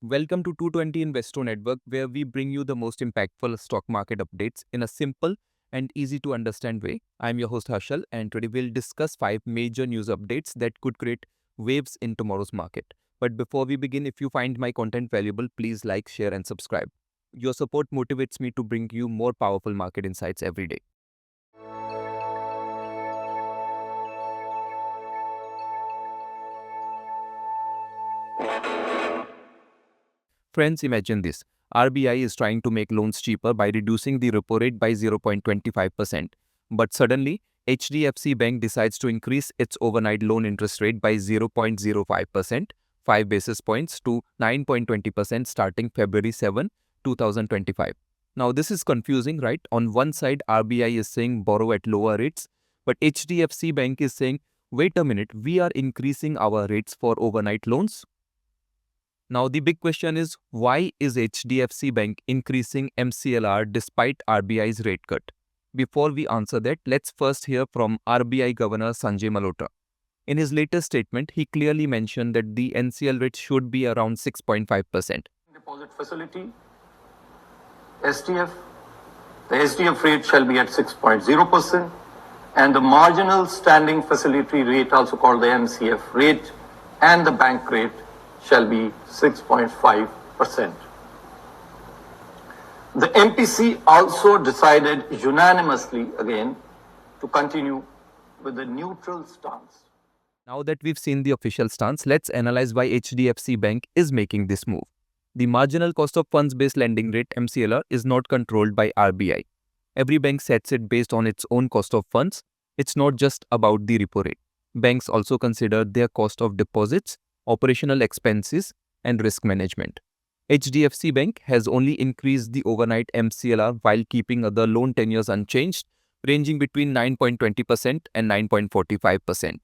Welcome to 220 Investo Network, where we bring you the most impactful stock market updates in a simple and easy to understand way. I'm your host Harshal, and today we'll discuss 5 major news updates that could create waves in tomorrow's market. But before we begin, if you find my content valuable, please like, share, and subscribe. Your support motivates me to bring you more powerful market insights every day. Friends, imagine this. RBI is trying to make loans cheaper by reducing the repo rate by 0.25%. But suddenly, HDFC Bank decides to increase its overnight loan interest rate by 0.05%, 5 basis points to 9.20% starting February 7, 2025. Now, this is confusing, right? On one side, RBI is saying borrow at lower rates, but HDFC Bank is saying, wait a minute, we are increasing our rates for overnight loans. Now, the big question is, why is HDFC Bank increasing MCLR despite RBI's rate cut? Before we answer that, let's first hear from RBI Governor Sanjay Malhotra. In his latest statement, he clearly mentioned that the NCL rate should be around 6.5%. Deposit facility, SDF, the SDF rate shall be at 6.0%, and the marginal standing facility rate, also called the MCF rate, and the bank rate shall be 6.5%. The MPC also decided unanimously again to continue with the neutral stance. Now that we've seen the official stance, let's analyze why HDFC Bank is making this move. The marginal cost of funds-based lending rate MCLR is not controlled by RBI. Every bank sets it based on its own cost of funds. It's not just about the repo rate. Banks also consider their cost of deposits, operational expenses, and risk management. HDFC Bank has only increased the overnight MCLR while keeping other loan tenures unchanged, ranging between 9.20% and 9.45%.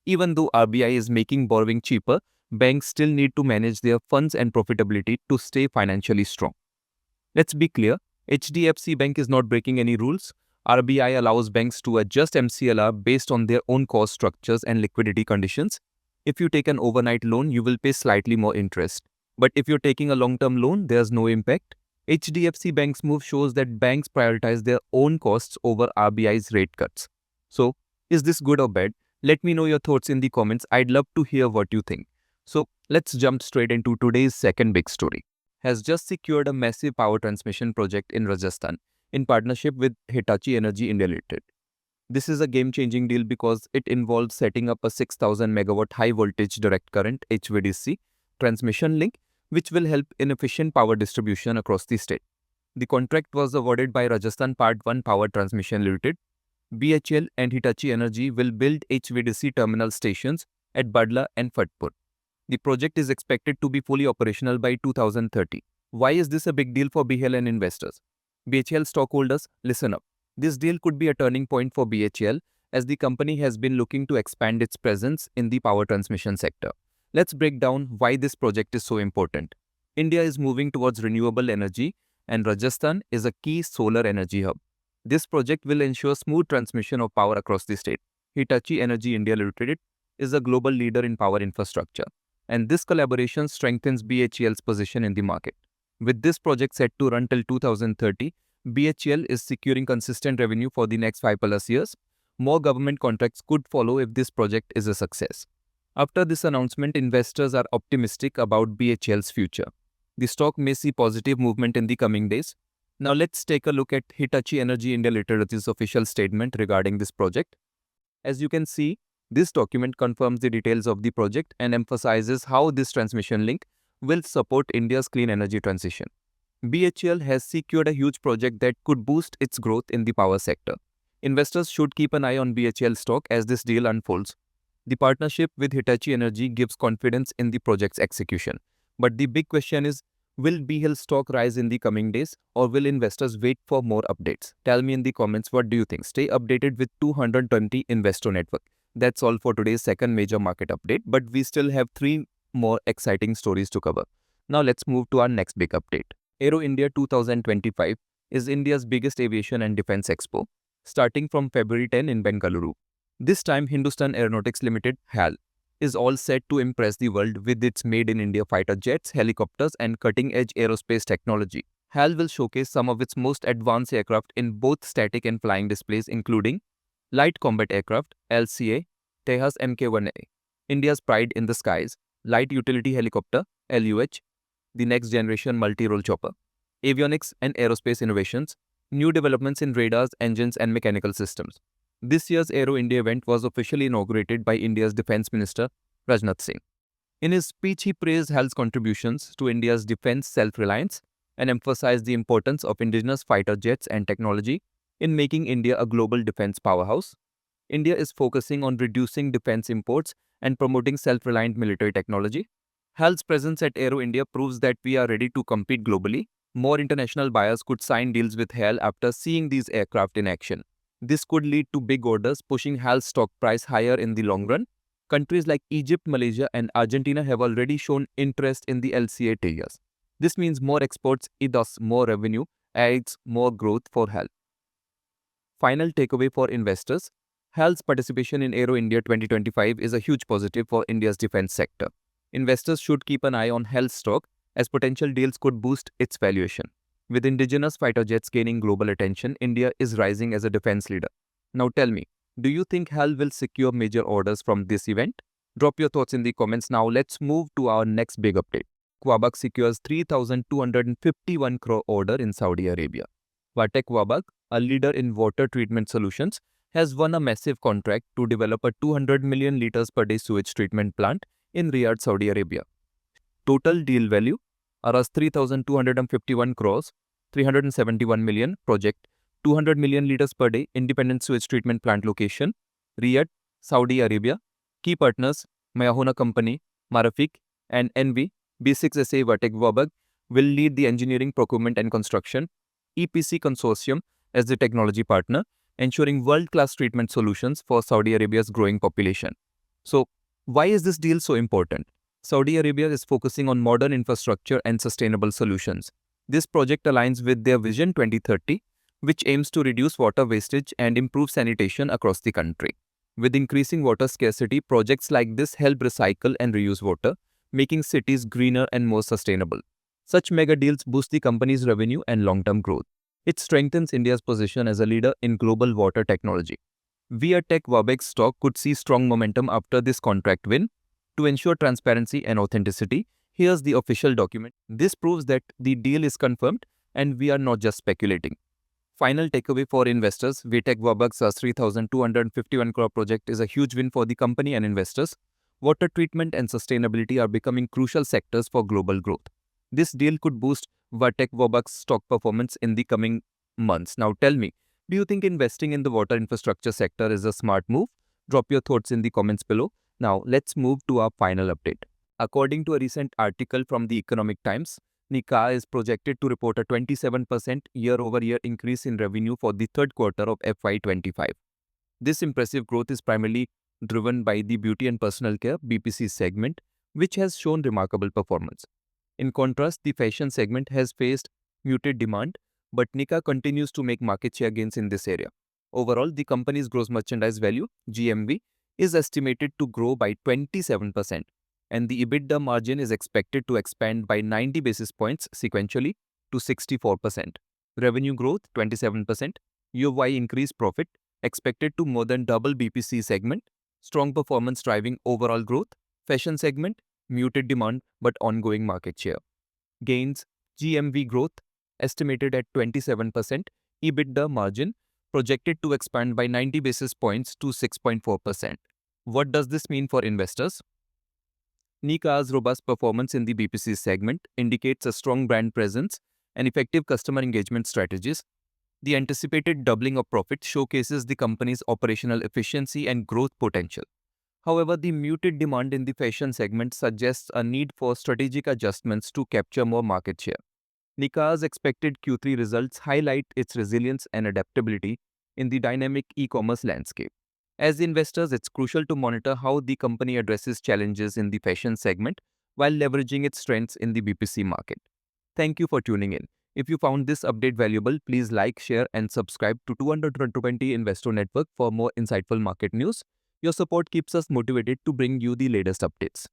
Even though RBI is making borrowing cheaper, banks still need to manage their funds and profitability to stay financially strong. Let's be clear, HDFC Bank is not breaking any rules. RBI allows banks to adjust MCLR based on their own cost structures and liquidity conditions. If you take an overnight loan, you will pay slightly more interest. But if you're taking a long-term loan, there's no impact. HDFC Bank's move shows that banks prioritize their own costs over RBI's rate cuts. So, is this good or bad? Let me know your thoughts in the comments. I'd love to hear what you think. So, let's jump straight into today's second big story. Has just secured a massive power transmission project in Rajasthan in partnership with Hitachi Energy India Ltd. This is a game-changing deal because it involves setting up a 6,000 megawatt high-voltage direct current HVDC transmission link, which will help in efficient power distribution across the state. The contract was awarded by Rajasthan Part 1 Power Transmission Limited. BHEL and Hitachi Energy will build HVDC terminal stations at Badla and Fatpur. The project is expected to be fully operational by 2030. Why is this a big deal for BHEL and investors? BHEL stockholders, listen up. This deal could be a turning point for BHEL as the company has been looking to expand its presence in the power transmission sector. Let's break down why this project is so important. India is moving towards renewable energy and Rajasthan is a key solar energy hub. This project will ensure smooth transmission of power across the state. Hitachi Energy India Ltd is a global leader in power infrastructure, and this collaboration strengthens BHEL's position in the market. With this project set to run till 2030, BHEL is securing consistent revenue for the next 5+ years. More government contracts could follow if this project is a success. After this announcement, investors are optimistic about BHEL's future. The stock may see positive movement in the coming days. Now let's take a look at Hitachi Energy India Limited's official statement regarding this project. As you can see, this document confirms the details of the project and emphasizes how this transmission link will support India's clean energy transition. BHEL has secured a huge project that could boost its growth in the power sector. Investors should keep an eye on BHEL stock as this deal unfolds. The partnership with Hitachi Energy gives confidence in the project's execution. But the big question is, will BHEL stock rise in the coming days or will investors wait for more updates? Tell me in the comments, what do you think? Stay updated with 220 Investo Network. That's all for today's second major market update, but we still have 3 more exciting stories to cover. Now let's move to our next big update. Aero India 2025 is India's biggest aviation and defense expo, starting from February 10 in Bengaluru. This time, Hindustan Aeronautics Limited (HAL) is all set to impress the world with its made-in-India fighter jets, helicopters, and cutting-edge aerospace technology. HAL will showcase some of its most advanced aircraft in both static and flying displays, including Light Combat Aircraft (LCA), Tejas Mk1A, India's Pride in the Skies, Light Utility Helicopter (LUH), the next generation multi-role chopper, avionics and aerospace innovations, new developments in radars, engines, and mechanical systems. This year's Aero India event was officially inaugurated by India's Defence Minister Rajnath Singh. In his speech, he praised HAL's contributions to India's defence self-reliance and emphasized the importance of indigenous fighter jets and technology in making India a global defence powerhouse. India is focusing on reducing defence imports and promoting self-reliant military technology. HAL's presence at Aero India proves that we are ready to compete globally. More international buyers could sign deals with HAL after seeing these aircraft in action. This could lead to big orders, pushing HAL's stock price higher in the long run. Countries like Egypt, Malaysia, and Argentina have already shown interest in the LCA Tejas. This means more exports, thus more revenue, adds more growth for HAL. Final takeaway for investors: HAL's participation in Aero India 2025 is a huge positive for India's defense sector. Investors should keep an eye on HAL's stock, as potential deals could boost its valuation. With indigenous fighter jets gaining global attention, India is rising as a defense leader. Now tell me, do you think HAL will secure major orders from this event? Drop your thoughts in the comments. Now let's move to our next big update. Tech Wabag secures 3,251 crore order in Saudi Arabia. Tech Wabag, a leader in water treatment solutions, has won a massive contract to develop a 200 million liters per day sewage treatment plant in Riyadh, Saudi Arabia. Total deal value around 3,251 crores, 371 million project, 200 million liters per day independent sewage treatment plant location, Riyadh, Saudi Arabia. Key partners Mayahona Company, Marafik, and NV B6SA Tech Wabag will lead the engineering, procurement, and construction. EPC Consortium as the technology partner, ensuring world-class treatment solutions for Saudi Arabia's growing population. So, why is this deal so important? Saudi Arabia is focusing on modern infrastructure and sustainable solutions. This project aligns with their Vision 2030, which aims to reduce water wastage and improve sanitation across the country. With increasing water scarcity, projects like this help recycle and reuse water, making cities greener and more sustainable. Such mega deals boost the company's revenue and long-term growth. It strengthens India's position as a leader in global water technology. Tech Wabag's stock could see strong momentum after this contract win. To ensure transparency and authenticity, here's the official document. This proves that the deal is confirmed and we are not just speculating. Final takeaway for investors: Tech Wabag's 3,251 crore project is a huge win for the company and investors. Water treatment and sustainability are becoming crucial sectors for global growth. This deal could boost Tech Wabag's stock performance in the coming months. Now tell me, do you think investing in the water infrastructure sector is a smart move? Drop your thoughts in the comments below. Now, let's move to our final update. According to a recent article from the Economic Times, Nykaa is projected to report a 27% year-over-year increase in revenue for the third quarter of FY25. This impressive growth is primarily driven by the beauty and personal care (BPC) segment, which has shown remarkable performance. In contrast, the fashion segment has faced muted demand, but Nykaa continues to make market share gains in this area. Overall, the company's gross merchandise value (GMV) is estimated to grow by 27%, and the EBITDA margin is expected to expand by 90 basis points sequentially to 64%. Revenue growth 27%, YoY increased profit expected to more than double BPC segment, strong performance driving overall growth, fashion segment, muted demand but ongoing market share. Gains, GMV growth estimated at 27%, EBITDA margin projected to expand by 90 basis points to 6.4%. What does this mean for investors? Nykaa's robust performance in the BPC segment indicates a strong brand presence and effective customer engagement strategies. The anticipated doubling of profit showcases the company's operational efficiency and growth potential. However, the muted demand in the fashion segment suggests a need for strategic adjustments to capture more market share. Nykaa's expected Q3 results highlight its resilience and adaptability in the dynamic e-commerce landscape. As investors, it's crucial to monitor how the company addresses challenges in the fashion segment while leveraging its strengths in the BPC market. Thank you for tuning in. If you found this update valuable, please like, share, and subscribe to 220 Investo Network for more insightful market news. Your support keeps us motivated to bring you the latest updates.